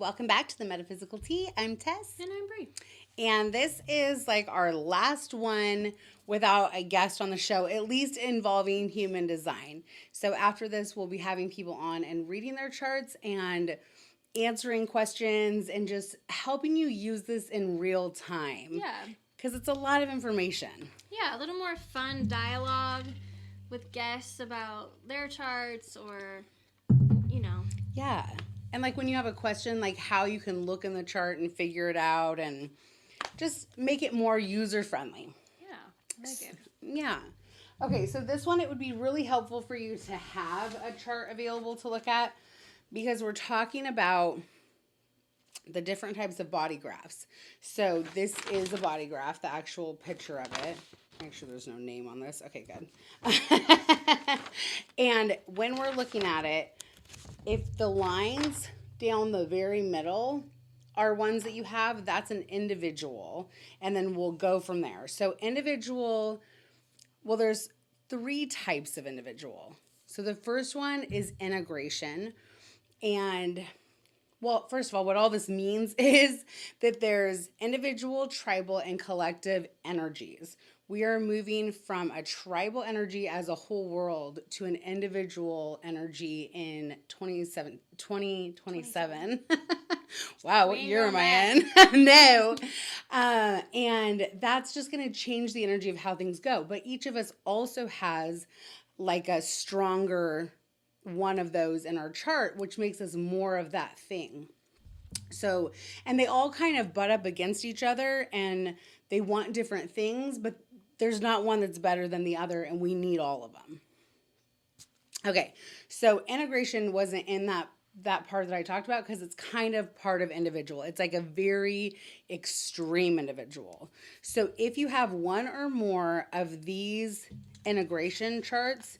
Welcome back to the Metaphysical Tea. I'm Tess. And I'm Brie. And this is like our last one without a guest on the show, at least involving human design. So after this, we'll be having people on and reading their charts and answering questions and just helping you use this in real time. Yeah. Because it's a lot of information. Yeah, a little more fun dialogue with guests about their charts or, Yeah. And like when you have a question, like how you can look in the chart and figure it out and just make it more user friendly. Yeah, I like it. Yeah. Okay, so this one, it would be really helpful for you to have a chart available to look at because we're talking about the different types of body graphs. So this is a body graph, the actual picture of it. Make sure there's no name on this. Okay, good. And when we're looking at it, if the lines down the very middle are ones that you have, that's an individual. And then we'll go from there. So individual, well, there's 3 types of individual. So the first one is integration. And, well, first of all, what all this means is that there's individual, tribal, and collective energies. We are moving from a tribal energy as a whole world to an individual energy in 2027. Wow, what year am I in? No. And that's just going to change the energy of how things go. But each of us also has like a stronger one of those in our chart, which makes us more of that thing. So, and they all kind of butt up against each other and they want different things, but there's not one that's better than the other, and we need all of them. Okay, so integration wasn't in that part that I talked about because it's kind of part of individual. It's like a very extreme individual. So if you have one or more of these integration charts,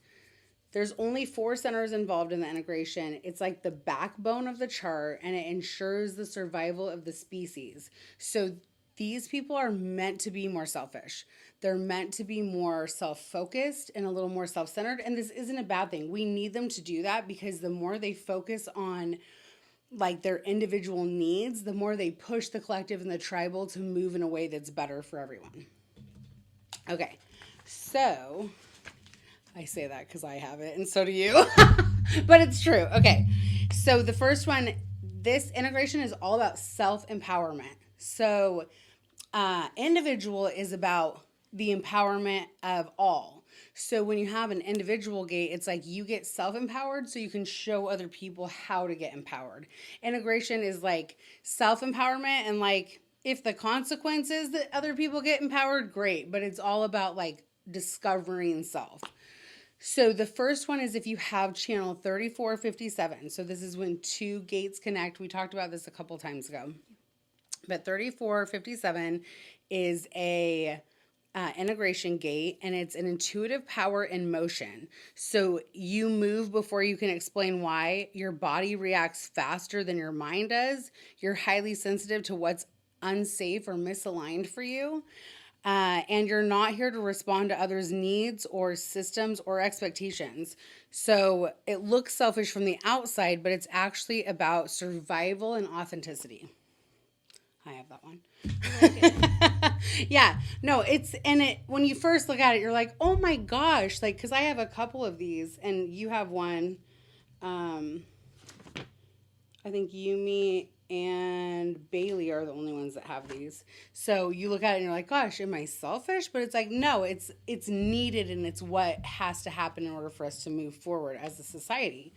there's only 4 centers involved in the integration. It's like the backbone of the chart, and it ensures the survival of the species. So these people are meant to be more selfish. They're meant to be more self-focused and a little more self-centered. And this isn't a bad thing. We need them to do that because the more they focus on like their individual needs, the more they push the collective and the tribal to move in a way that's better for everyone. Okay, so I say that because I have it and so do you. But it's true. Okay, so the first one, this integration is all about self-empowerment. So individual is about the empowerment of all. So when you have an individual gate, it's like you get self-empowered so you can show other people how to get empowered. Integration is like self-empowerment, and like if the consequence is that other people get empowered, great, but it's all about like discovering self. So the first one is if you have channel 3457. So this is when 2 gates connect. We talked about this a couple times ago. But 3457 is a integration gate, and it's an intuitive power in motion. So you move before you can explain why. Your body reacts faster than your mind does. You're highly sensitive to what's unsafe or misaligned for you. And you're not here to respond to others' needs or systems or expectations. So it looks selfish from the outside, but it's actually about survival and authenticity. I have that one. Like yeah, no, it's, and it, when you first look at it, you're like, oh my gosh, like, cause I have a couple of these and you have one, I think Yumi and Bailey are the only ones that have these. So you look at it and you're like, gosh, am I selfish? But it's like, no, it's needed and it's what has to happen in order for us to move forward as a society.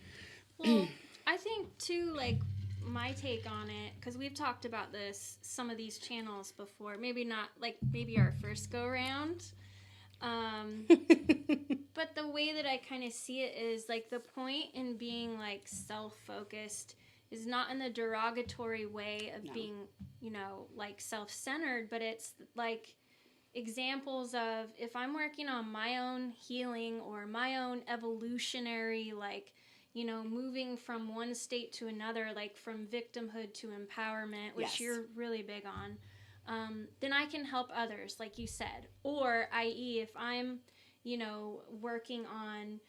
Well, I think too, like, my take on it, because we've talked about this, some of these channels before, maybe not like maybe our first go round, but the way that I kind of see it is like the point in being like self-focused is not in the derogatory way of being, like self-centered, but it's like examples of if I'm working on my own healing or my own evolutionary, like, moving from one state to another, like from victimhood to empowerment, which you're really big on, then I can help others, like you said. Or, i.e., if I'm, working on,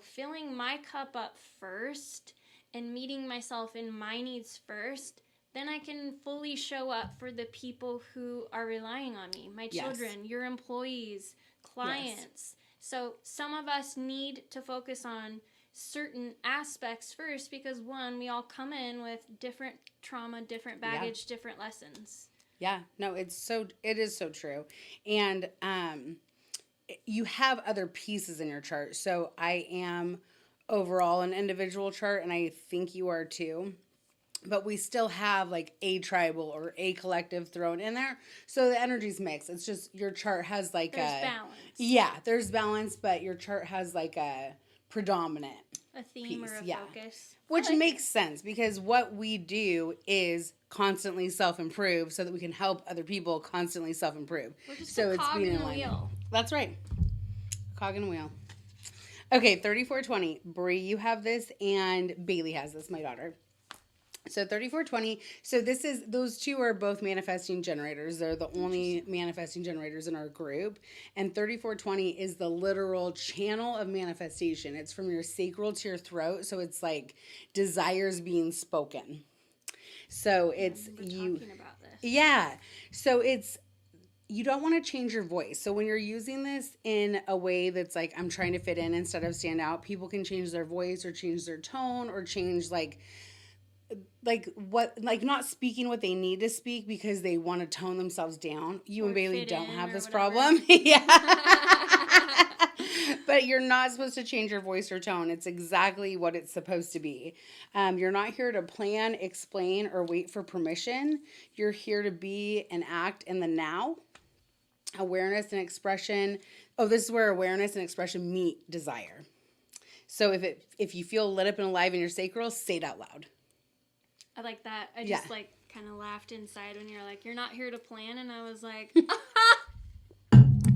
filling my cup up first and meeting myself in my needs first, then I can fully show up for the people who are relying on me, my children, your employees, clients. Yes. So some of us need to focus on certain aspects first because, one, we all come in with different trauma, different baggage, different lessons. Yeah, no, it is so true. And you have other pieces in your chart. So I am overall an individual chart, and I think you are too. But we still have like a tribal or a collective thrown in there. So the energy's mixed. It's just your chart has like there's balance. Yeah, there's balance, but your chart has like a predominant a theme piece. Or a focus. Which makes sense because what we do is constantly self-improve so that we can help other people constantly self-improve. We're just so a cog in the wheel. That's right. Cog in the wheel. Okay, 3420. Bree, you have this, and Bailey has this, my daughter. So 3420. So those two are both manifesting generators. They're the only manifesting generators in our group. And 3420 is the literal channel of manifestation. It's from your sacral to your throat. So it's like desires being spoken. So it's talking about this. Yeah. So you don't want to change your voice. So when you're using this in a way that's like, I'm trying to fit in instead of stand out, people can change their voice or change their tone or change like not speaking what they need to speak because they want to tone themselves down. You and Bailey don't have this problem. Yeah. But you're not supposed to change your voice or tone. It's exactly what it's supposed to be. You're not here to plan, explain, or wait for permission. You're here to be and act in the now. Awareness and expression. Oh, this is where awareness and expression meet desire. So if you feel lit up and alive in your sacral, say it out loud. I like that. I just kind of laughed inside when you're like, you're not here to plan. And I was like,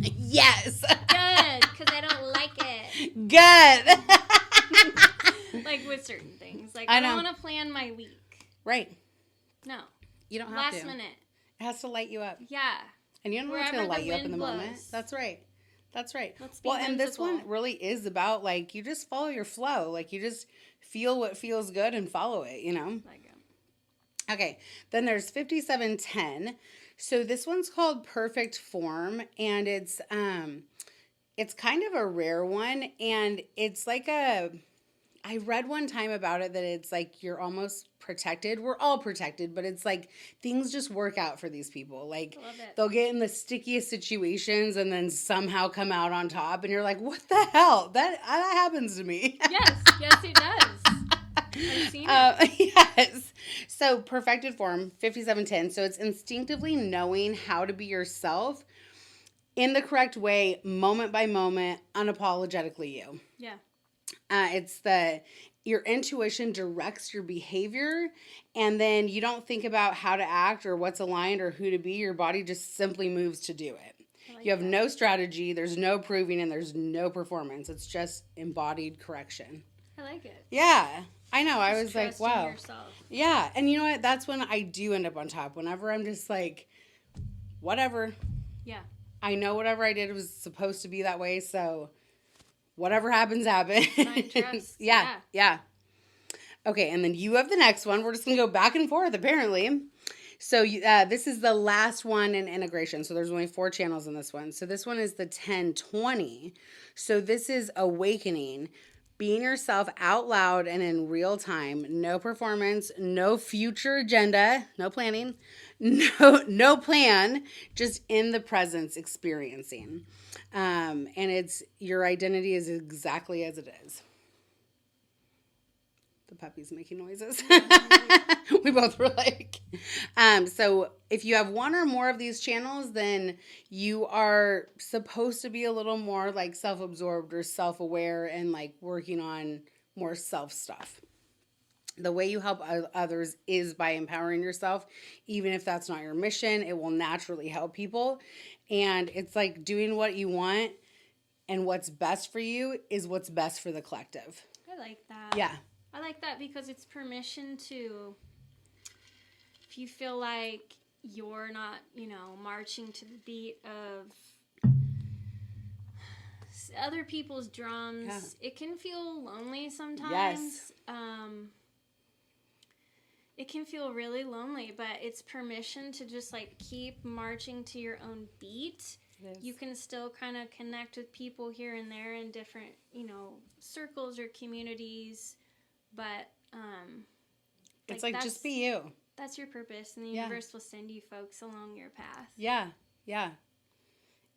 yes. Good, because I don't like it. Good. Like with certain things. Like, I don't want to plan my week. Right. No. You don't have Last to. minute. It has to light you up. Yeah. And you don't know what's going to light you up in the moment. That's right. That's right. Well, and this one really is about, like, you just follow your flow. Like, you just feel what feels good and follow it, you know? Okay, then there's 5710. So this one's called Perfect Form, and it's kind of a rare one, and it's like I read one time about it that it's like you're almost protected. We're all protected, but it's like things just work out for these people. Like they'll get in the stickiest situations and then somehow come out on top, and you're like, what the hell? That happens to me. Yes, it does. I've seen it. Yes. So perfected form, 5710. So it's instinctively knowing how to be yourself in the correct way, moment by moment, unapologetically you. Yeah. It's your intuition directs your behavior, and then you don't think about how to act or what's aligned or who to be. Your body just simply moves to do it. You have no strategy, there's no proving, and there's no performance. It's just embodied correction. I like it. Yeah. I know. I was like, wow. Yourself. Yeah. And you know what? That's when I do end up on top. Whenever I'm just like, whatever. Yeah. I know whatever I did was supposed to be that way. So whatever happens, happens. Yeah. Okay. And then you have the next one. We're just going to go back and forth, apparently. So this is the last one in integration. So there's only 4 channels in this one. So this one is the 1020. So this is awakening. Being yourself out loud and in real time. No performance, no future agenda, no planning, no plan, just in the presence experiencing. And it's your identity is exactly as it is. The puppy's making noises. We both were like, so if you have one or more of these channels, then you are supposed to be a little more like self-absorbed or self-aware and like working on more self stuff. The way you help others is by empowering yourself. Even if that's not your mission, it will naturally help people. And it's like doing what you want, and what's best for you is what's best for the collective. I like that. Yeah. I like that because it's permission to, if you feel like you're not, marching to the beat of other people's drums, it can feel lonely sometimes. Yes. it can feel really lonely, but it's permission to just like keep marching to your own beat. You can still kind of connect with people here and there in different, circles or communities, but it's like just be you. That's your purpose, and the universe will send you folks along your path. Yeah, yeah.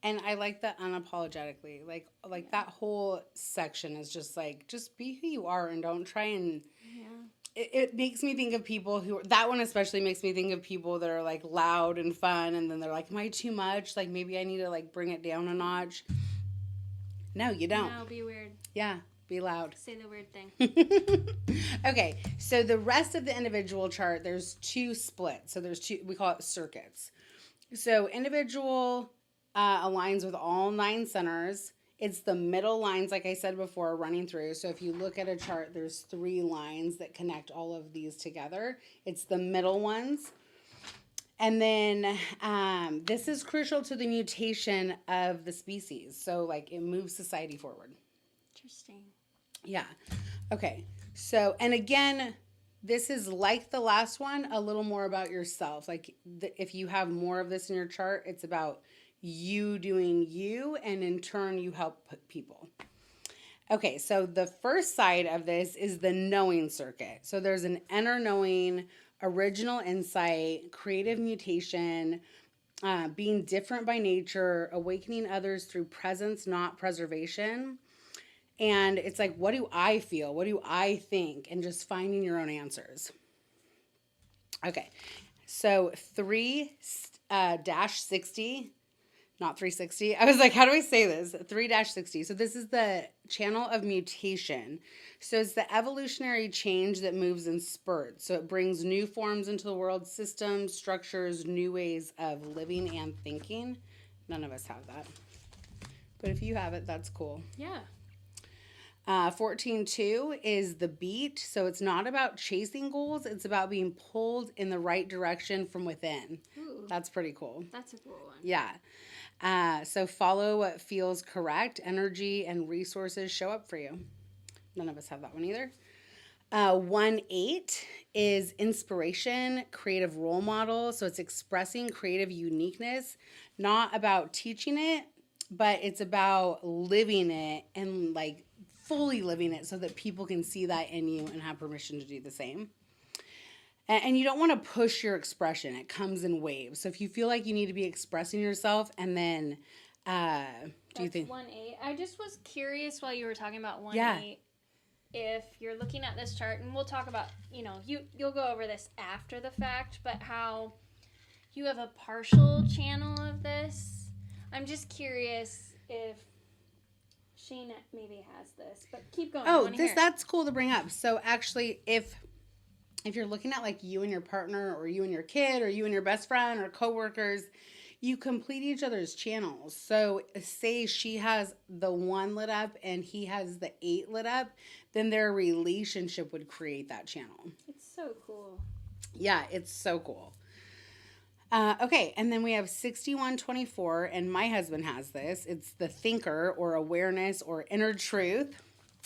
And I like that unapologetically. Like that whole section is just like, just be who you are and don't try and... Yeah. It makes me think of people who... That one especially makes me think of people that are like loud and fun, and then they're like, am I too much? Like maybe I need to like bring it down a notch. No, you don't. No, be weird. Yeah, be loud. Say the weird thing. Okay, so the rest of the individual chart, there's two splits. So there's two, we call it circuits. So individual aligns with all 9 centers. It's the middle lines, like I said before, running through. So if you look at a chart, there's 3 lines that connect all of these together. It's the middle ones. And then this is crucial to the mutation of the species. So like it moves society forward. Interesting. Yeah. Okay. So, and again, this is like the last one, a little more about yourself. Like if you have more of this in your chart, it's about you doing you, and in turn you help people. Okay, so the first side of this is the knowing circuit. So there's an inner knowing, original insight, creative mutation, being different by nature, awakening others through presence, not preservation. And it's like, what do I feel? What do I think? And just finding your own answers. Okay, so 3-60, not 360. I was like, how do I say this? 3-60. So this is the channel of mutation. So it's the evolutionary change that moves in spurts. So it brings new forms into the world, systems, structures, new ways of living and thinking. None of us have that. But if you have it, that's cool. Yeah. 14-2 is the beat. So it's not about chasing goals. It's about being pulled in the right direction from within. Ooh, that's pretty cool. That's a cool one. Yeah. So follow what feels correct. Energy and resources show up for you. None of us have that one either. 1-8 is inspiration, creative role model. So it's expressing creative uniqueness, not about teaching it, but it's about living it and like fully living it so that people can see that in you and have permission to do the same. And you don't want to push your expression. It comes in waves. So if you feel like you need to be expressing yourself, and then do you think 1-8? I just was curious while you were talking about 1-8. Yeah. If you're looking at this chart, and we'll talk about, you'll go over this after the fact, but how you have a partial channel of this. I'm just curious if Shane maybe has this, but keep going. Oh, that's cool to bring up. So actually, if you're looking at like you and your partner, or you and your kid, or you and your best friend, or coworkers, you complete each other's channels. So say she has the 1 lit up and he has the 8 lit up, then their relationship would create that channel. It's so cool. Yeah, it's so cool. Okay, and then we have 61-24, and my husband has this. It's the thinker, or awareness, or inner truth.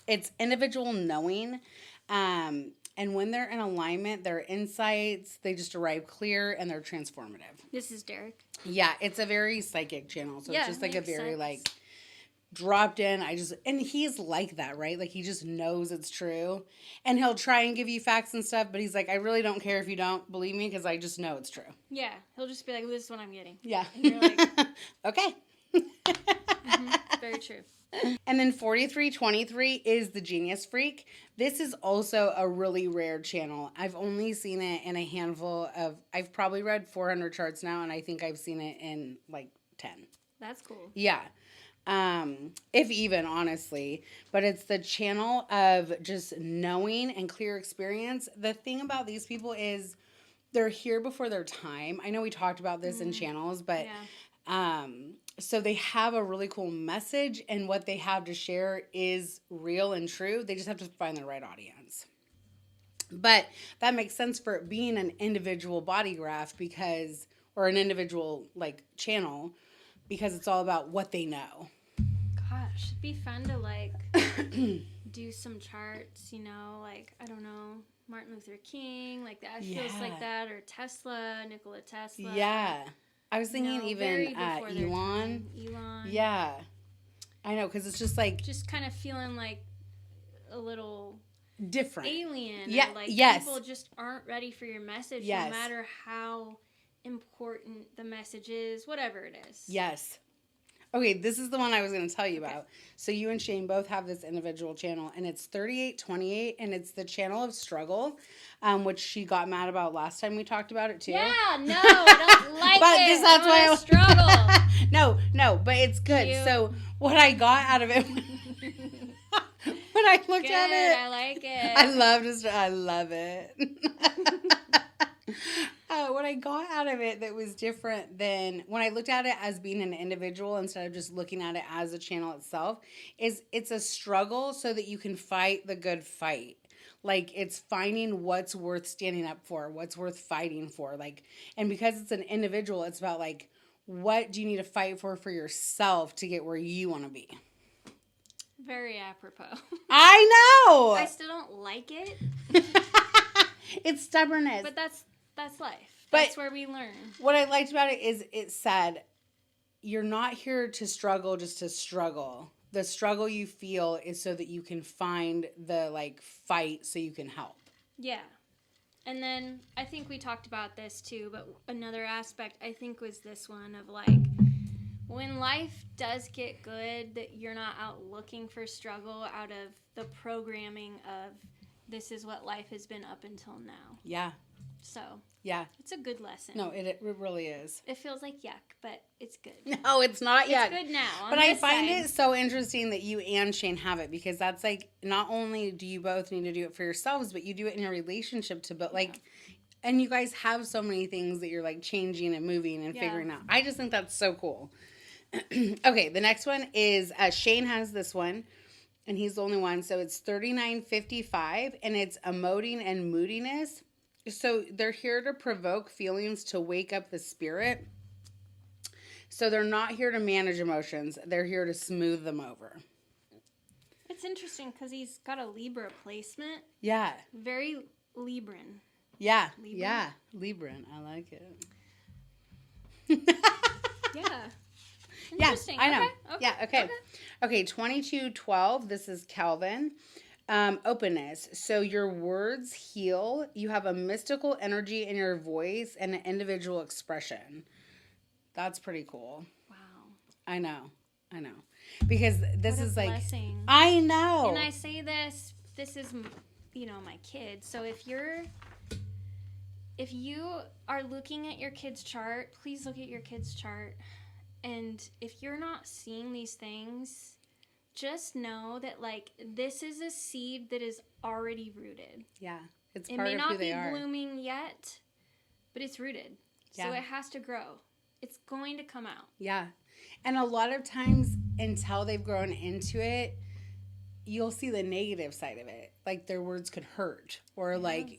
It's individual knowing. And when they're in alignment, their insights, they just arrive clear and they're transformative. This is Derek. Yeah, it's a very psychic channel. So it's just like a very sense. like dropped in. And he's like that, right? Like he just knows it's true. And he'll try and give you facts and stuff, but he's like, I really don't care if you don't believe me because I just know it's true. Yeah, he'll just be like, this is what I'm getting. Yeah. And you're like, okay. Very true. And then 43-23 is the Genius Freak. This is also a really rare channel. I've only seen it in a handful of, I've probably read 400 charts now, and I think I've seen it in like 10. That's cool. Yeah. If even, honestly. But it's the channel of just knowing and clear experience. The thing about these people is they're here before their time. I know we talked about this in channels, but so they have a really cool message, and what they have to share is real and true. They just have to find the right audience. But that makes sense for it being an individual body graph or an individual like channel, because it's all about what they know. Gosh, it'd be fun to like do some charts, like, I don't know, Martin Luther King, like that feels like that, or Tesla, Nikola Tesla. Yeah. I was thinking even Elon. Elon. Yeah. I know, because it's just like... Just kind of feeling like a little... different. Alien. Yeah. Or like people just aren't ready for your message, no matter how important the message is, whatever it is. Yes. Okay, this is the one I was going to tell you about. So you and Shane both have this individual channel, and it's 3828, and it's the channel of struggle, which she got mad about last time we talked about it too. Yeah, no, I don't like but it. That's why I struggle. no, but it's good. Cute. So what I got out of it when I looked at it, I like it. I love it. What I got out of it that was different than when I looked at it as being an individual instead of just looking at it as a channel itself is it's a struggle so that you can fight the good fight. Like it's finding what's worth standing up for, what's worth fighting for. Like, and because it's an individual, it's about like, what do you need to fight for yourself to get where you want to be? Very apropos. I know. I still don't like it. It's stubbornness. But that's life. That's where we learn. What I liked about it is it said, you're not here to struggle just to struggle. The struggle you feel is so that you can find the like fight so you can help. Yeah. And then I think we talked about this too, but another aspect I think was this one of like, when life does get good, that you're not out looking for struggle out of the programming of this is what life has been up until now. Yeah. So, yeah. It's a good lesson. No, it really is. It feels like yuck, but it's good. No, it's not yuck. It's good now. But I find it so interesting that you and Shane have it because that's like, not only do you both need to do it for yourselves, but you do it in your relationship to build, like, and you guys have so many things that you're like changing and moving and figuring out. I just think that's so cool. Okay, the next one is Shane has this one. And he's the only one. So it's 3955 and it's emoting and moodiness. So they're here to provoke feelings to wake up the spirit. So they're not here to manage emotions. They're here to smooth them over. It's interesting because he's got a Libra placement. Yeah. Very Libran. Yeah. Libran? Yeah. Libran. I like it. Yeah. Interesting. Yeah, I know. Okay. Yeah, okay, 2212, this is Calvin. Openness. So your words heal. You have a mystical energy in your voice and an individual expression. That's pretty cool. Wow. I know. Because this is like... blessing. I know. And I say this is, my kid. So if you are looking at your kid's chart, please look at your kid's chart. And if you're not seeing these things, just know that, like, this is a seed that is already rooted. Yeah, it's part of who they are. It may not be blooming yet, but it's rooted. Yeah. So it has to grow. It's going to come out. Yeah. And a lot of times, until they've grown into it, you'll see the negative side of it. Like, their words could hurt. Or, like,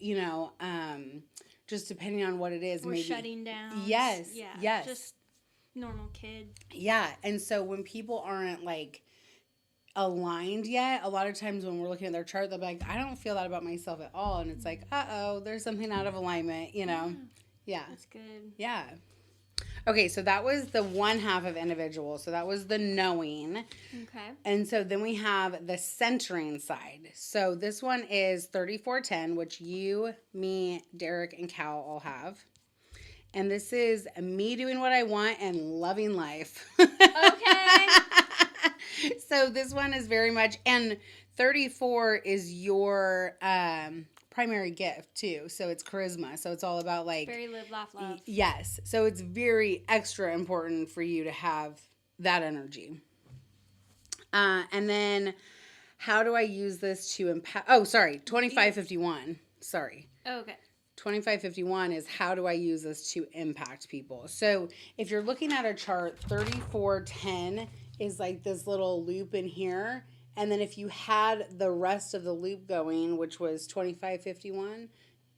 just depending on what it is. Or maybe shutting down. Yes. Yeah. Yes. Just normal kid. Yeah. And so when people aren't like aligned yet, a lot of times when we're looking at their chart, they'll be like, I don't feel that about myself at all. And it's like, there's something out of alignment, Yeah. That's good. Yeah. Okay, so that was the one half of individual. So that was the knowing. Okay. And so then we have the centering side. So this one is 3410, which you, me, Derek, and Cal all have. And this is me doing what I want and loving life. Okay. So this one is very much, and 34 is your primary gift too. So it's charisma. So it's all about like. Very live, laugh, love. Yes. So it's very extra important for you to have that energy. And then how do I use this to impact? Oh, sorry. 2551. Sorry. Okay. 2551 is how do I use this to impact people? So if you're looking at a chart, 3410 is like this little loop in here. And then if you had the rest of the loop going, which was 2551,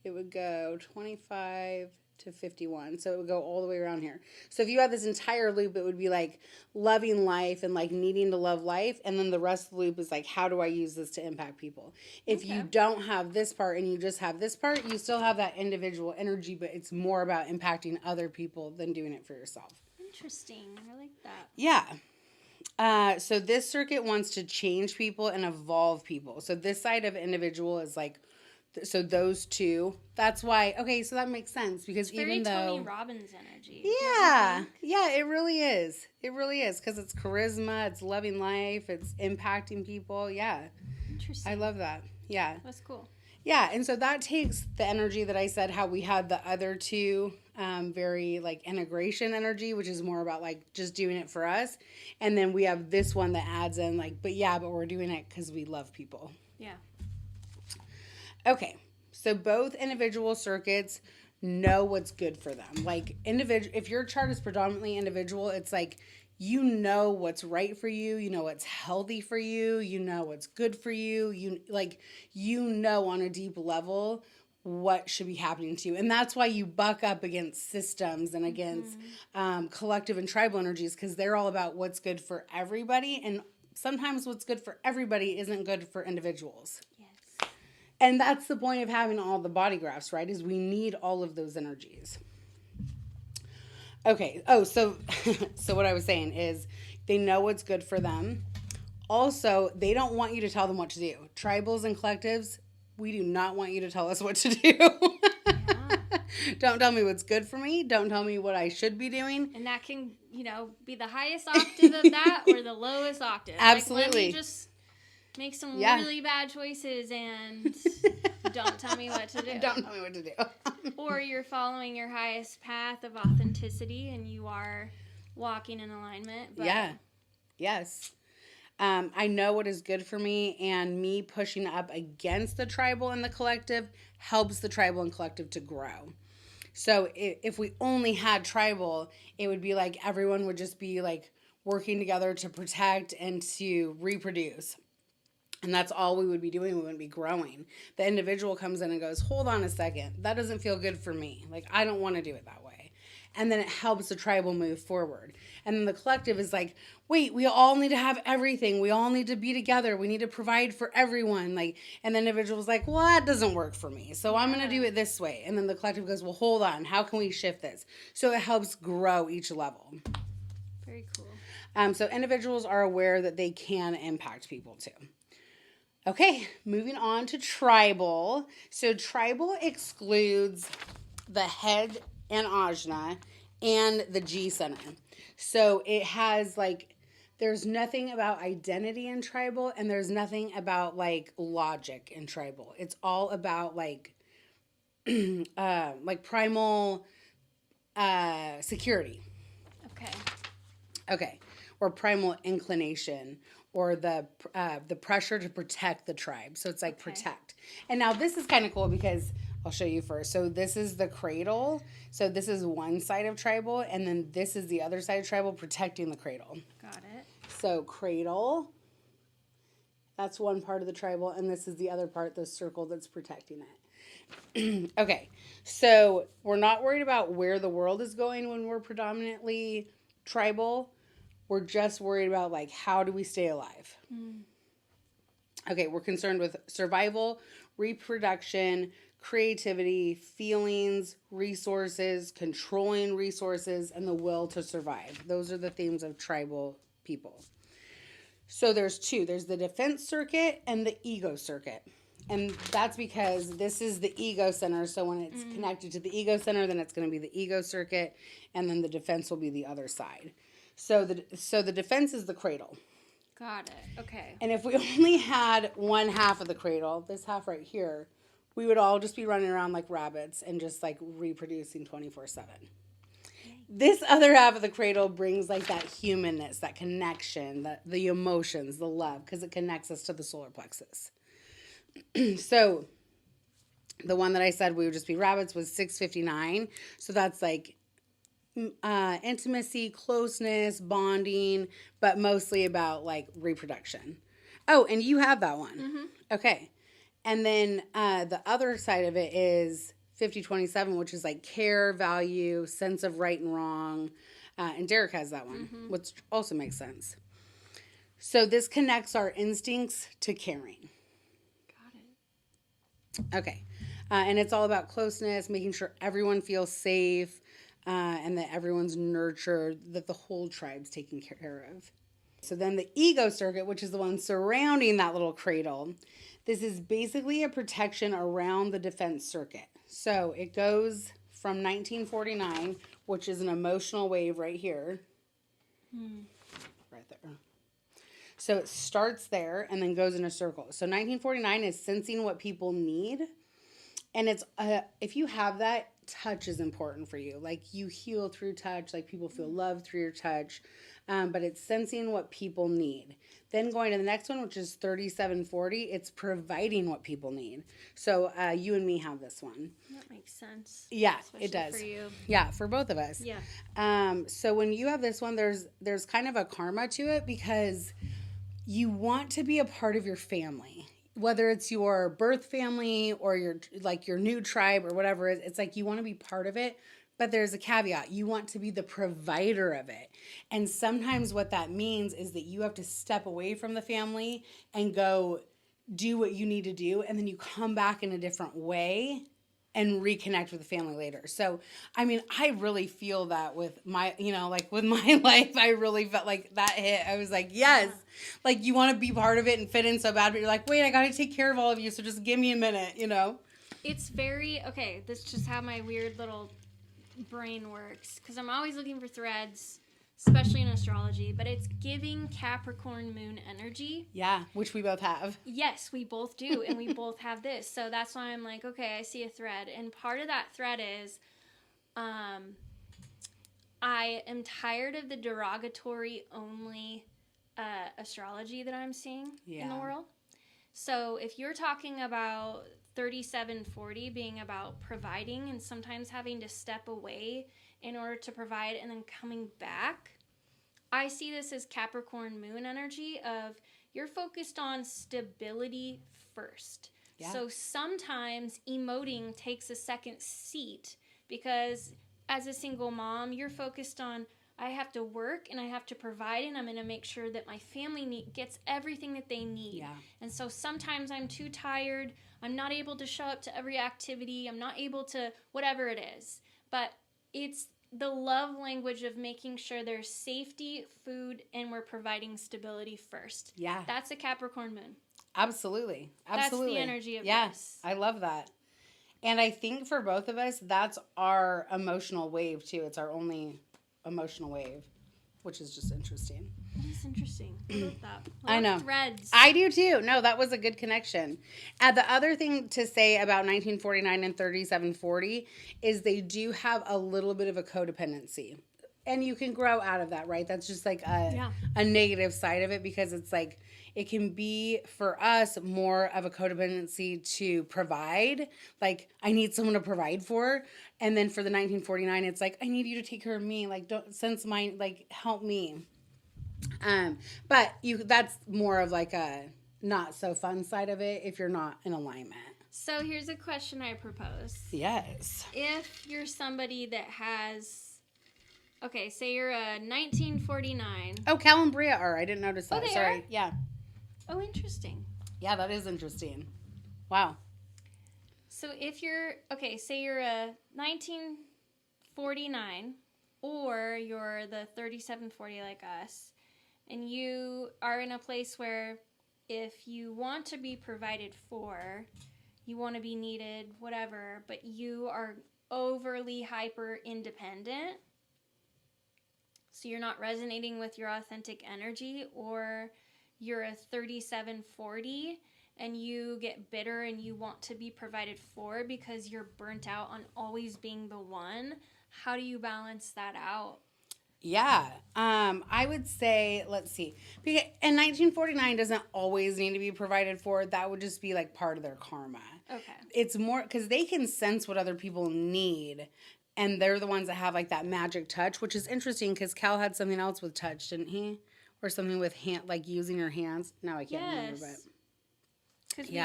it would go 25, to 51. So it would go all the way around here. So if you had this entire loop, it would be like loving life and like needing to love life. And then the rest of the loop is like, how do I use this to impact people? If you don't have this part and you just have this part, you still have that individual energy, but it's more about impacting other people than doing it for yourself. Interesting. I like that. Yeah. So this circuit wants to change people and evolve people. So this side of individual is like, so those two, that's why, okay, so that makes sense because it's very even though Tony Robbins energy. Yeah, it really is. It really is because it's charisma, it's loving life, it's impacting people. Yeah. Interesting. I love that. Yeah. That's cool. Yeah, and so that takes the energy that I said how we had the other two very like integration energy, which is more about like just doing it for us. And then we have this one that adds in like, but we're doing it because we love people. Yeah. Okay, so both individual circuits know what's good for them. Like if your chart is predominantly individual, it's like you know what's right for you, you know what's healthy for you, you know what's good for you, you know on a deep level what should be happening to you. And that's why you buck up against systems and against collective and tribal energies because they're all about what's good for everybody. And sometimes what's good for everybody isn't good for individuals. And that's the point of having all the body graphs, right? Is we need all of those energies. Okay. Oh, so what I was saying is they know what's good for them. Also, they don't want you to tell them what to do. Tribals and collectives, we do not want you to tell us what to do. Don't tell me what's good for me. Don't tell me what I should be doing. And that can, be the highest octave of that or the lowest octave. Absolutely. Like, let me just make some really bad choices and don't tell me what to do. Don't tell me what to do. Or you're following your highest path of authenticity and you are walking in alignment. But yeah. Yes. I know what is good for me, and me pushing up against the tribal and the collective helps the tribal and collective to grow. So if we only had tribal, it would be like everyone would just be like working together to protect and to reproduce. And that's all we would be doing. We wouldn't be growing. The individual comes in and goes, hold on a second. That doesn't feel good for me. Like, I don't want to do it that way. And then it helps the tribal move forward. And then the collective is like, wait, we all need to have everything. We all need to be together. We need to provide for everyone. Like, and the individual is like, well, that doesn't work for me. So I'm going to do it this way. And then the collective goes, well, hold on. How can we shift this? So it helps grow each level. Very cool. So individuals are aware that they can impact people too. Okay, moving on to tribal. So tribal excludes the head and ajna and the G center. So it has like, there's nothing about identity in tribal and there's nothing about like logic in tribal. It's all about like primal security. Okay. Or primal inclination. Or the pressure to protect the tribe. So it's like protect. And now this is kind of cool because I'll show you first. So this is the cradle. So this is one side of tribal. And then this is the other side of tribal protecting the cradle. Got it. So cradle. That's one part of the tribal. And this is the other part, the circle that's protecting it. Okay. So we're not worried about where the world is going when we're predominantly tribal. We're just worried about, like, how do we stay alive? Okay, we're concerned with survival, reproduction, creativity, feelings, resources, controlling resources, and the will to survive. Those are the themes of tribal people. So there's two. There's the defense circuit and the ego circuit. And that's because this is the ego center. So when it's connected to the ego center, then it's going to be the ego circuit. And then the defense will be the other side. So the defense is the cradle. Got it. Okay. And if we only had one half of the cradle, this half right here, we would all just be running around like rabbits and just like reproducing 24/7. This other half of the cradle brings like that humanness, that connection, the emotions, the love, because it connects us to the solar plexus. So the one that I said we would just be rabbits was 659. So that's like intimacy, closeness, bonding, but mostly about like reproduction. Oh, and you have that one. Okay. And then the other side of it is 5027, which is like care, value, sense of right and wrong. And Derek has that one, which also makes sense. So this connects our instincts to caring. Got it. Okay. And it's all about closeness, making sure everyone feels safe, and that everyone's nurtured, that the whole tribe's taken care of. So then the ego circuit, which is the one surrounding that little cradle, this is basically a protection around the defense circuit. So it goes from 1949, which is an emotional wave right here. Right there. So it starts there and then goes in a circle. So 1949 is sensing what people need. And it's, if you have that, touch is important for you. Like you heal through touch, like people feel loved through your touch. But it's sensing what people need. Then going to the next one, which is 3740, it's providing what people need. So you and me have this one. That makes sense. Yeah, Especially it does. for you. Yeah, for both of us. Yeah. So when you have this one, there's kind of a karma to it because you want to be a part of your family. Whether it's your birth family or your new tribe or whatever, it's like you want to be part of it. But there's a caveat. You want to be the provider of it. And sometimes what that means is that you have to step away from the family and go do what you need to do. And then you come back in a different way and reconnect with the family later. So, I mean, I really feel that with my, with my life, I really felt like that hit. I was like, yes, like you want to be part of it and fit in so bad, but you're like, wait, I got to take care of all of you. So just give me a minute, It's very, okay, this is just how my weird little brain works, because I'm always looking for threads, especially in astrology, but it's giving Capricorn moon energy. Yeah, which we both have. Yes, we both do, and we both have this. So that's why I'm like, okay, I see a thread. And part of that thread is I am tired of the derogatory only astrology that I'm seeing in the world. So if you're talking about 3740 being about providing and sometimes having to step away in order to provide and then coming back, I see this as Capricorn moon energy of you're focused on stability first. Yeah. So sometimes emoting takes a second seat because as a single mom, you're focused on I have to work and I have to provide and I'm going to make sure that my family gets everything that they need. Yeah. And so sometimes I'm too tired. I'm not able to show up to every activity. I'm not able to whatever it is. But it's the love language of making sure there's safety, food, and we're providing stability first. Yeah. That's a Capricorn moon. Absolutely. That's the energy of this. I love that. And I think for both of us, that's our emotional wave too. It's our only emotional wave, which is just interesting. That is interesting. I love that. I know. Threads. I do too. No, that was a good connection. And the other thing to say about 1949 and 3740 is they do have a little bit of a codependency. And you can grow out of that, right? That's just like a negative side of it because it's like it can be for us more of a codependency to provide. Like I need someone to provide for. And then for the 1949, it's like I need you to take care of me. Like don't sense mine. Like help me. But that's more of like a not so fun side of it if you're not in alignment. So here's a question I propose. Yes. If you're somebody that has, okay, say you're a 1949. Oh, Cal and Bria are. I didn't notice that. Oh, they Sorry. are? Yeah. Oh, interesting. Yeah, that is interesting. Wow. So if you're, okay, say you're a 1949 or you're the 3740 like us, and you are in a place where if you want to be provided for, you want to be needed, whatever, but you are overly hyper independent, so you're not resonating with your authentic energy, or you're a 3740 and you get bitter and you want to be provided for because you're burnt out on always being the one, how do you balance that out? Yeah, I would say, let's see, and 1949 doesn't always need to be provided for. That would just be like part of their karma. Okay. It's more because they can sense what other people need, and they're the ones that have like that magic touch, which is interesting because Cal had something else with touch, didn't he? Or something with hand, like using your hands. Now I can't remember, but because we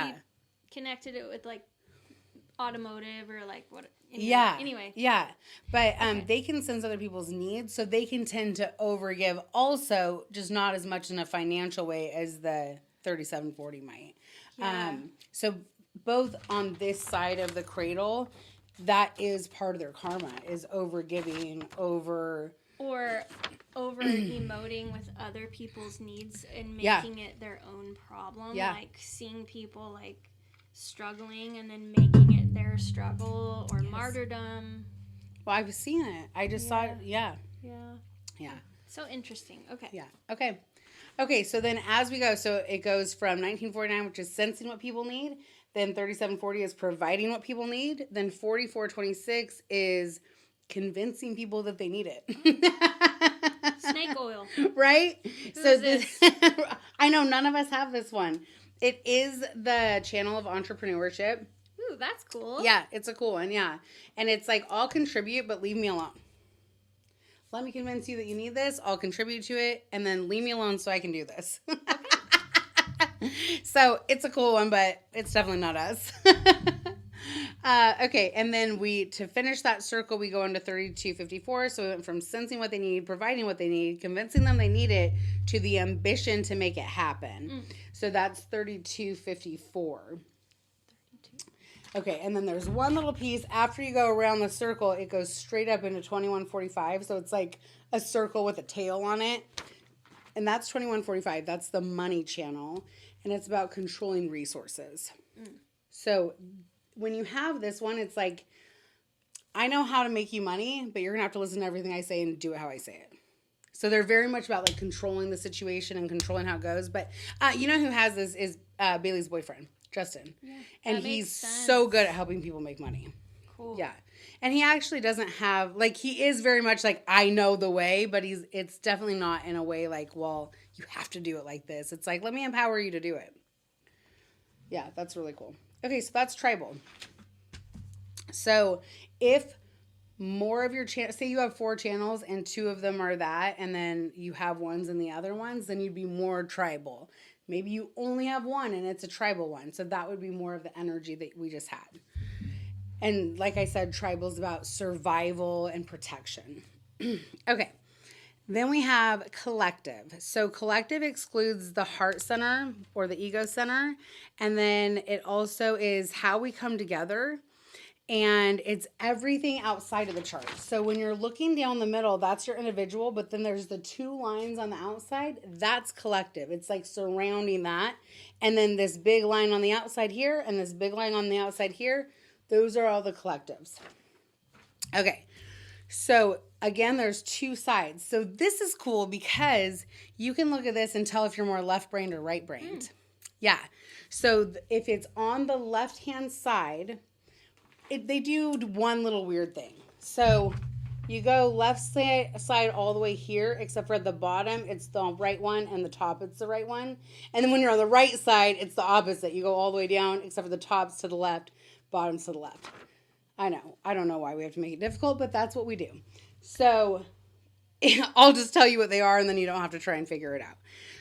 connected it with like automotive or like what. Anyway. Yeah. But they can sense other people's needs, so they can tend to overgive also, just not as much in a financial way as the 3740 might. Yeah. So both on this side of the cradle, that is part of their karma, is overgiving, or emoting with other people's needs and making it their own problem. Yeah. Like seeing people like struggling and then making it their struggle or martyrdom. Well, I've seen it. I just saw it. Yeah. So interesting. Okay. Yeah. Okay, so then as we go, so it goes from 1949, which is sensing what people need. Then 3740 is providing what people need. Then 4426 is convincing people that they need it. Snake oil. Right? Who's this? I know none of us have this one. It is the channel of entrepreneurship. Ooh, that's cool. Yeah, it's a cool one, yeah. And it's like, I'll contribute, but leave me alone. Let me convince you that you need this. I'll contribute to it, and then leave me alone so I can do this. So it's a cool one, but it's definitely not us. Okay, and then to finish that circle, we go into 3254. So we went from sensing what they need, providing what they need, convincing them they need it, to the ambition to make it happen. So that's 3254. Okay, and then there's one little piece. After you go around the circle, it goes straight up into 2145. So it's like a circle with a tail on it. And that's 2145. That's the money channel. And it's about controlling resources. So when you have this one, it's like, I know how to make you money, but you're going to have to listen to everything I say and do it how I say it. So they're very much about like controlling the situation and controlling how it goes. But you know who has this is Bailey's boyfriend, Justin. Yeah, and he's so good at helping people make money. Cool. Yeah. And he actually doesn't have, like, he is very much like, I know the way, but it's definitely not in a way like, well, you have to do it like this. It's like, let me empower you to do it. Yeah, that's really cool. Okay, so that's tribal. So if more of your channels, say you have 4 channels and 2 of them are that, and then you have ones in the other ones, then you'd be more tribal. Maybe you only have one and it's a tribal one. So that would be more of the energy that we just had. And like I said, tribal is about survival and protection. Okay. Then we have collective. So collective excludes the heart center or the ego center. And then it also is how we come together. And it's everything outside of the chart. So when you're looking down the middle, that's your individual. But then there's the 2 lines on the outside. That's collective. It's like surrounding that. And then this big line on the outside here and this big line on the outside here. Those are all the collectives. Okay. So again, there's 2 sides. So this is cool because you can look at this and tell if you're more left-brained or right-brained. Yeah. So if it's on the left-hand side, they do one little weird thing. So you go left side all the way here, except for at the bottom, it's the right one, and the top, it's the right one. And then when you're on the right side, it's the opposite. You go all the way down, except for the top's to the left, bottom's to the left. I know. I don't know why we have to make it difficult, but that's what we do. So I'll just tell you what they are, and then you don't have to try and figure it out.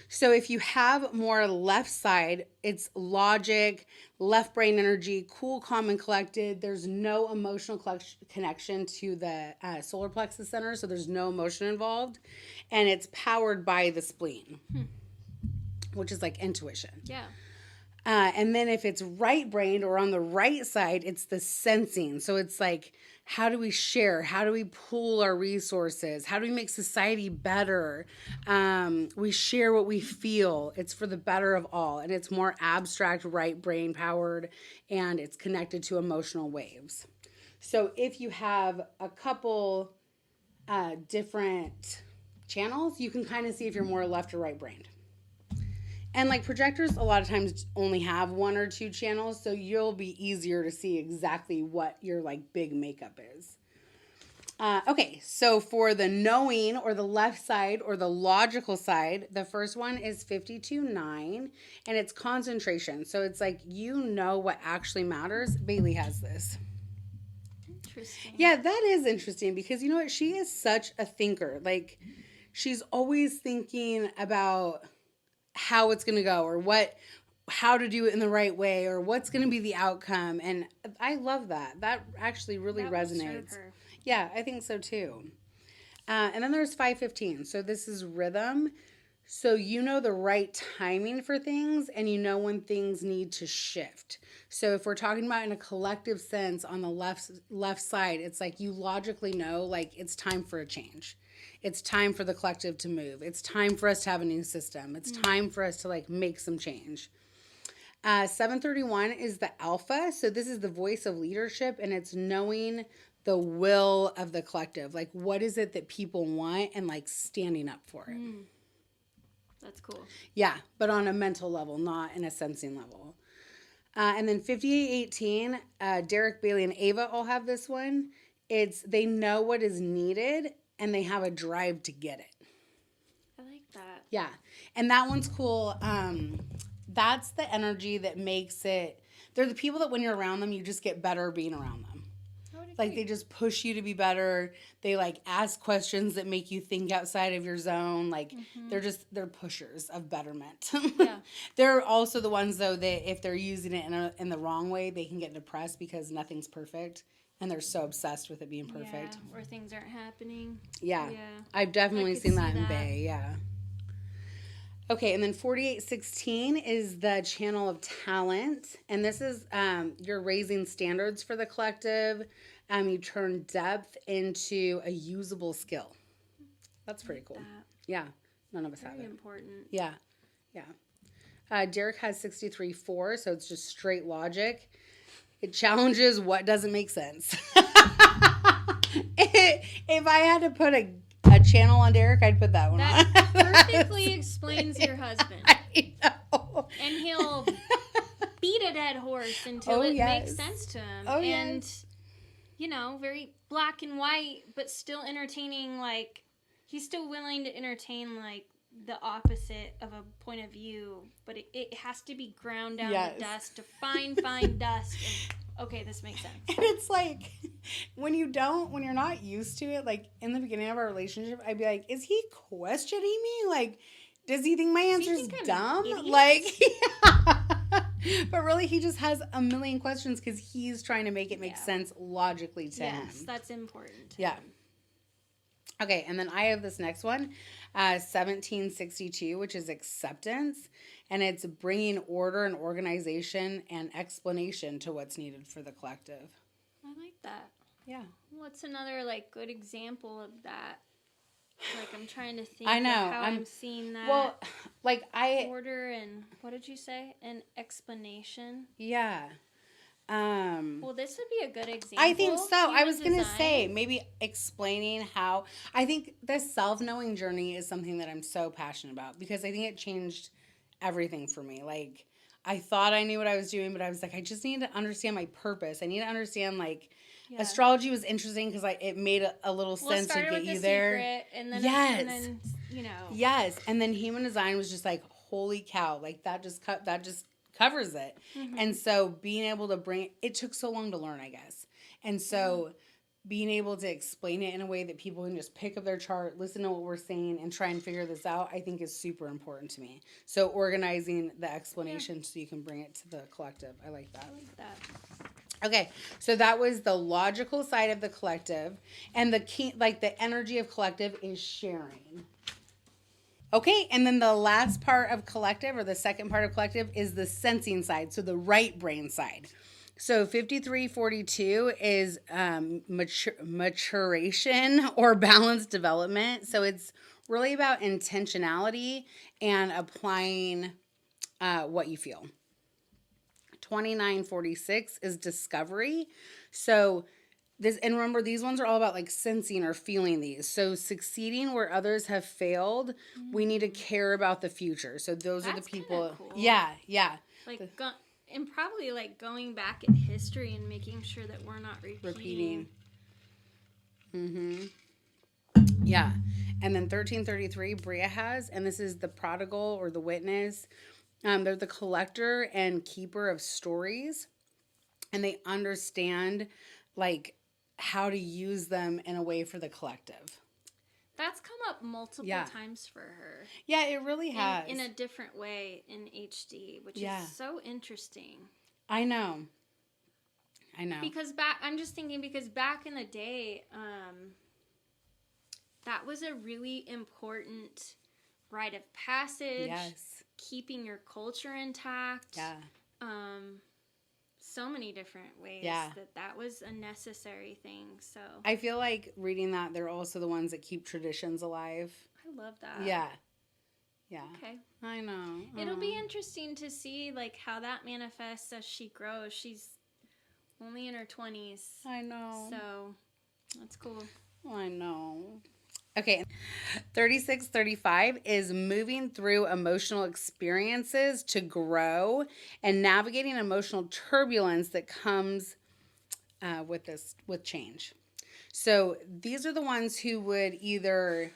So if you have more left side, it's logic, left brain energy, cool, calm, and collected. There's no emotional connection to the solar plexus center, so there's no emotion involved. And it's powered by the spleen, which is like intuition. Yeah. And then if it's right-brained or on the right side, it's the sensing. So it's like, how do we share? How do we pool our resources? How do we make society better? We share what we feel. It's for the better of all. And it's more abstract, right-brain powered, and it's connected to emotional waves. So if you have a couple different channels, you can kind of see if you're more left or right-brained. And like projectors, a lot of times only have 1 or 2 channels, so you'll be easier to see exactly what your like big makeup is. Okay, so for the knowing or the left side or the logical side, the first one is 52-9, and it's concentration. So it's like you know what actually matters. Bailey has this. Interesting. Yeah, that is interesting because you know what? She is such a thinker. Like she's always thinking about how it's going to go or what how to do it in the right way or what's going to be the outcome. And I love that. That actually really That will resonates. serve her. Yeah, I think so too. And then there's 515. So this is rhythm. So you know the right timing for things and you know when things need to shift. So if we're talking about in a collective sense on the left side, it's like you logically know like it's time for a change. It's time for the collective to move. It's time for us to have a new system. It's time for us to like make some change. 731 is the alpha. So this is the voice of leadership and it's knowing the will of the collective. Like what is it that people want and like standing up for it. That's cool. Yeah, but on a mental level, not in a sensing level. And then 5818, Derek, Bailey, and Ava all have this one. It's they know what is needed and they have a drive to get it. I like that. Yeah, and that one's cool. That's the energy that makes it. They're the people that when you're around them, you just get better being around them. Like they just push you to be better. They like ask questions that make you think outside of your zone. Like they're pushers of betterment. Yeah. They're also the ones though that if they're using it in the wrong way, they can get depressed because nothing's perfect and they're so obsessed with it being perfect. Yeah, or things aren't happening. Yeah. Yeah. I've definitely could seen see that in that. Bay. Yeah. Okay, and then 4816 is the channel of talent. And this is you're raising standards for the collective. You turn depth into a usable skill. That's pretty cool. Yeah, none of us have Very it. important. Yeah, yeah. Derek has 63.4, so it's just straight logic. It challenges what doesn't make sense. If I had to put a channel on Derek, I'd put that one on. That perfectly explains your husband. I know. And he'll beat a dead horse until it makes sense to him. Oh, and, yes. you know, very black and white, but still entertaining, like, he's still willing to entertain, like, the opposite of a point of view, but it has to be ground down to dust, to fine dust. And, okay, this makes sense. And it's like, when you're not used to it, like, in the beginning of our relationship, I'd be like, is he questioning me? Like, does he think my answer's dumb? Like, yeah. But really, he just has a million questions because he's trying to make it make sense logically to him. Yes, that's important. Yeah. Okay, and then I have this next one, 1762, which is acceptance. And it's bringing order and organization and explanation to what's needed for the collective. I like that. Yeah. What's another, like, good example of that? Like, I'm trying to think I know. of how I'm seeing that. Well, like order and, what did you say? An explanation? Yeah. Well, this would be a good example. I think so. I was going to design. say maybe explaining how I think the self-knowing journey is something that I'm so passionate about because I think it changed everything for me. Like I thought I knew what I was doing, but I was like, I just need to understand my purpose. I need to understand like astrology was interesting because it made a little sense to get you there. Secret, and then yes. And then, you know. Yes. And then human design was just like, holy cow. Like that just covers it. Mm-hmm. And so being able to it took so long to learn, I guess. And so being able to explain it in a way that people can just pick up their chart, listen to what we're saying, and try and figure this out, I think is super important to me. So organizing the explanation so you can bring it to the collective. I like that. Okay, so that was the logical side of the collective. And the key, like the energy of collective is sharing. Okay, and then the last part of collective, or the second part of collective, is the sensing side, so the right brain side. So 5342 is maturation or balanced development. So it's really about intentionality and applying what you feel. 2946 is discovery. So this, and remember, these ones are all about like sensing or feeling these. So succeeding where others have failed, we need to care about the future. So those are the people. Cool. Yeah. Like, and probably like going back in history and making sure that we're not repeating. Mm-hmm. Yeah. And then 1333, Bria has, and this is the prodigal or the witness. They're the collector and keeper of stories, and they understand like how to use them in a way for the collective. That's come up multiple times for her. Yeah, it really has. In a different way in HD, which is so interesting. I know. Because I'm just thinking, because back in the day, that was a really important rite of passage. Yes. Keeping your culture intact. Yeah. So many different ways that was a necessary thing. So I feel like reading that, they're also the ones that keep traditions alive. I love that. Yeah. Yeah. Okay. I know. It'll be interesting to see like how that manifests as she grows. She's only in her 20s. I know. So that's cool. I know. Okay, 3635 is moving through emotional experiences to grow and navigating emotional turbulence that comes with change. So these are the ones who would either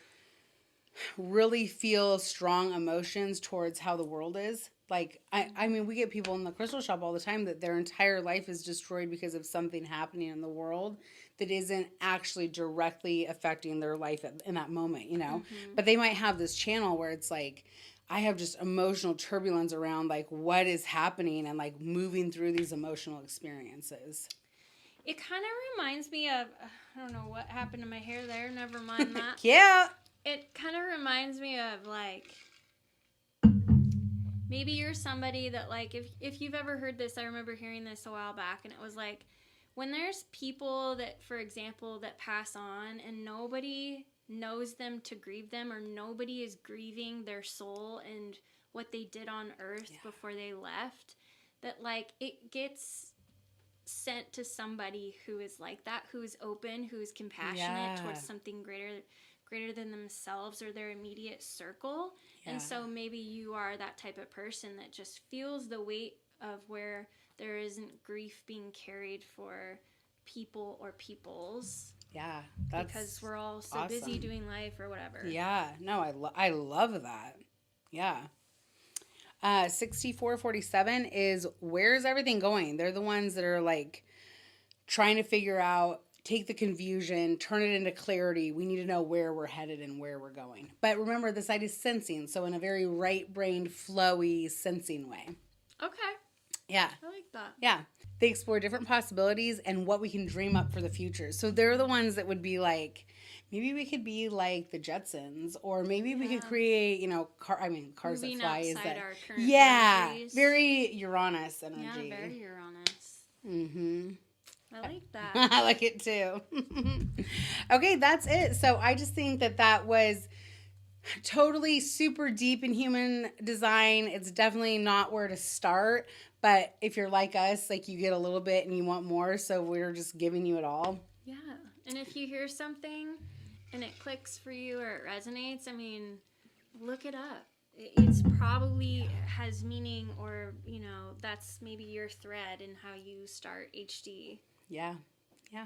really feel strong emotions towards how the world is. Like, I mean, we get people in the crystal shop all the time that their entire life is destroyed because of something happening in the world that isn't actually directly affecting their life in that moment, you know? Mm-hmm. But they might have this channel where it's like, I have just emotional turbulence around like what is happening and like moving through these emotional experiences. It kind of reminds me of, I don't know what happened to my hair there, never mind that. Yeah. It kind of reminds me of like, maybe you're somebody that like, if you've ever heard this, I remember hearing this a while back, and it was like, when there's people that, for example, that pass on and nobody knows them to grieve them, or nobody is grieving their soul and what they did on earth before they left, that like it gets sent to somebody who is like that, who is open, who is compassionate towards something greater than themselves or their immediate circle. Yeah. And so maybe you are that type of person that just feels the weight of where there isn't grief being carried for people or peoples. Yeah, that's because we're all so busy doing life or whatever. Yeah, no, I love that. Yeah. 6447 is, where's everything going? They're the ones that are like trying to figure out, take the confusion, turn it into clarity. We need to know where we're headed and where we're going. But remember, the side is sensing, so in a very right-brained, flowy, sensing way. Okay. Yeah. I like that. Yeah. They explore different possibilities and what we can dream up for the future. So they're the ones that would be like, maybe we could be like the Jetsons, or maybe we could create, you know, cars moving that fly. Outside our current boundaries. Very Uranus energy. Yeah, very Uranus. Mm-hmm. I like that. I like it too. Okay, that's it. So I just think that was totally super deep in human design. It's definitely not where to start, but if you're like us, like you get a little bit and you want more, so we're just giving you it all. Yeah. And if you hear something and it clicks for you or it resonates, I mean, look it up. It's probably has meaning, or, you know, that's maybe your thread in how you start HD. Yeah. Yeah.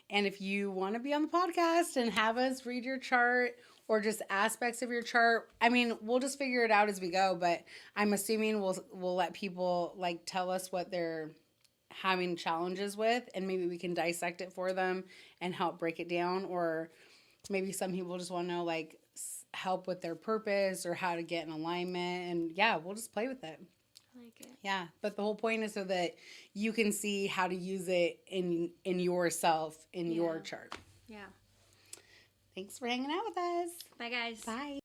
And if you want to be on the podcast and have us read your chart or just aspects of your chart, I mean, we'll just figure it out as we go, but I'm assuming we'll let people like tell us what they're having challenges with, and maybe we can dissect it for them and help break it down. Or maybe some people just want to know like help with their purpose or how to get in alignment, and yeah, we'll just play with it. I like it. Yeah, but the whole point is so that you can see how to use it in yourself, in your chart. Yeah. Thanks for hanging out with us. Bye, guys. Bye.